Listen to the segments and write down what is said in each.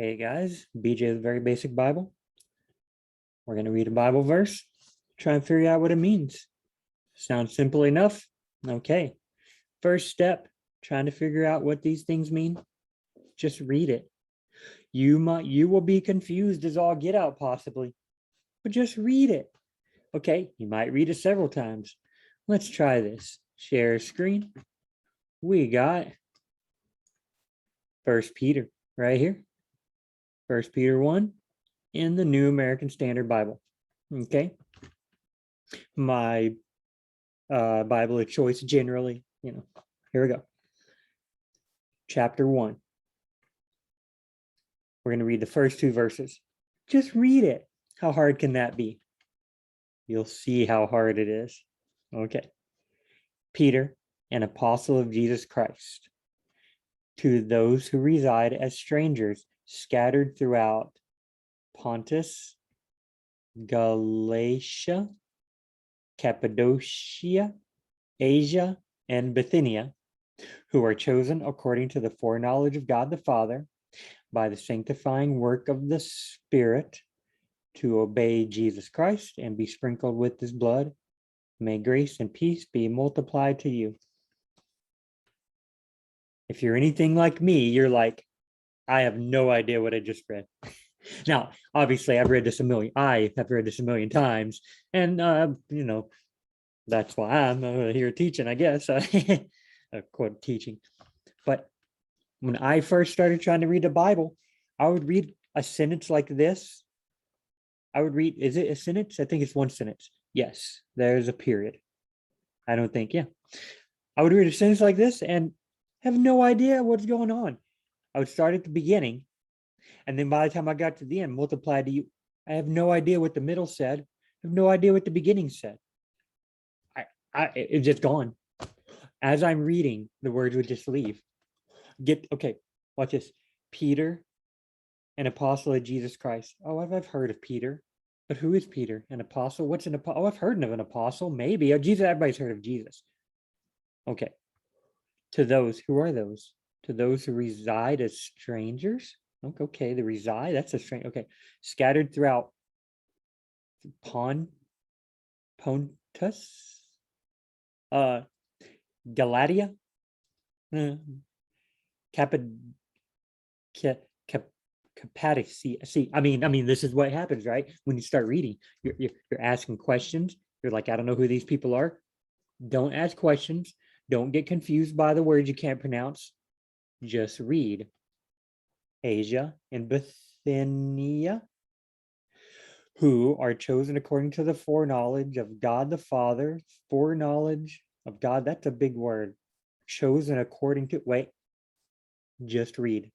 Hey guys, BJ the Very Basic Bible. We're going to read a Bible verse, try and figure out what it means. Sounds simple enough? Okay. First step, trying to figure out what these things mean. Just read it. You will be confused as all get out possibly, but just read it. Okay, you might read it several times. Let's try this. Share screen. We got First Peter right here. First Peter 1 in the New American Standard Bible. Okay. My Bible of choice generally, here we go. Chapter 1. We're going to read the first two verses. Just read it. How hard can that be? You'll see how hard it is. Okay. Peter, an apostle of Jesus Christ, to those who reside as strangers scattered throughout Pontus, Galatia, Cappadocia, Asia, and Bithynia, who are chosen according to the foreknowledge of God the Father by the sanctifying work of the Spirit to obey Jesus Christ and be sprinkled with his blood. May grace and peace be multiplied to you. If you're anything like me, you're like, I have no idea what I just read. Now, obviously, I have read this a million times, and that's why I'm here teaching, I guess. Quote teaching. But when I first started trying to read the Bible, I would read a sentence like this. Is it a sentence? I think it's one sentence. Yes, there's a period. I don't think, yeah. I would read a sentence like this and have no idea what's going on. I would start at the beginning, and then by the time I got to the end, multiply to you. I have no idea what the middle said. I have no idea what the beginning said. It's just gone. As I'm reading, the words would just leave. Okay, watch this. Peter, an apostle of Jesus Christ. Oh, I've heard of Peter, but who is Peter? An apostle? What's an apostle? Oh, I've heard of an apostle. Maybe. Oh, Jesus, everybody's heard of Jesus. Okay. To those, who are those? To those who reside as strangers. Okay, the reside, that's a strange. Okay, scattered throughout Pontus, Galatia, Cappadocia. See, I mean, this is what happens, right? When you start reading, you're asking questions. You're like, I don't know who these people are. Don't ask questions. Don't get confused by the words you can't pronounce. Just read. Asia and Bithynia, who are chosen according to the foreknowledge of God the Father. Foreknowledge of God, that's a big word. Chosen according to, just read.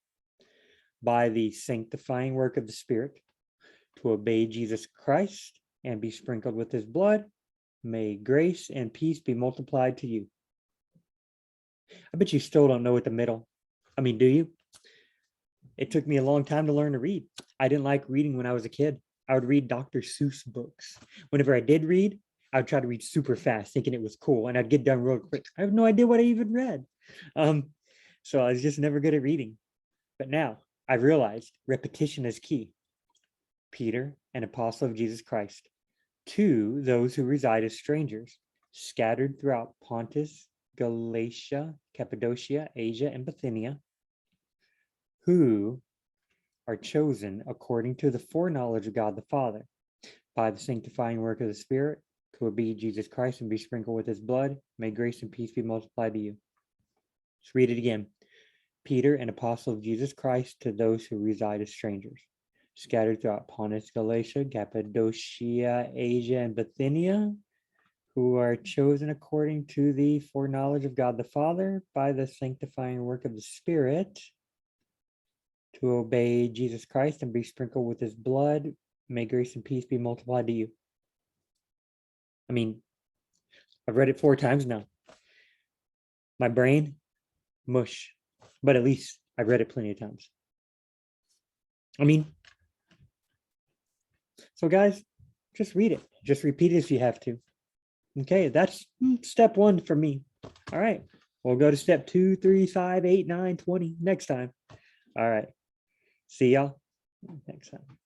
By the sanctifying work of the Spirit to obey Jesus Christ and be sprinkled with his blood. May grace and peace be multiplied to you. I bet you still don't know what the middle. I mean, do you? It took me a long time to learn to read. I didn't like reading when I was a kid. I would read Dr. Seuss books. Whenever I did read, I would try to read super fast, thinking it was cool, and I'd get done real quick. I have no idea what I even read. So I was just never good at reading. But now I realized repetition is key. Peter, an apostle of Jesus Christ, to those who reside as strangers, scattered throughout Pontus, Galatia, Cappadocia, Asia, and Bithynia, who are chosen according to the foreknowledge of God the Father, by the sanctifying work of the Spirit, to obey Jesus Christ and be sprinkled with his blood. May grace and peace be multiplied to you. Let's read it again. Peter, an apostle of Jesus Christ, to those who reside as strangers, scattered throughout Pontus, Galatia, Cappadocia, Asia, and Bithynia, who are chosen according to the foreknowledge of God the Father, by the sanctifying work of the Spirit, to obey Jesus Christ and be sprinkled with his blood. May grace and peace be multiplied to you. I mean, I've read it 4 times now. My brain, mush. But at least I've read it plenty of times. I mean, so guys, just read it. Just repeat it if you have to. Okay, that's step 1 for me. All right, we'll go to step 2, 3, 5, 8, 9, 20 next time. All right. See y'all next time.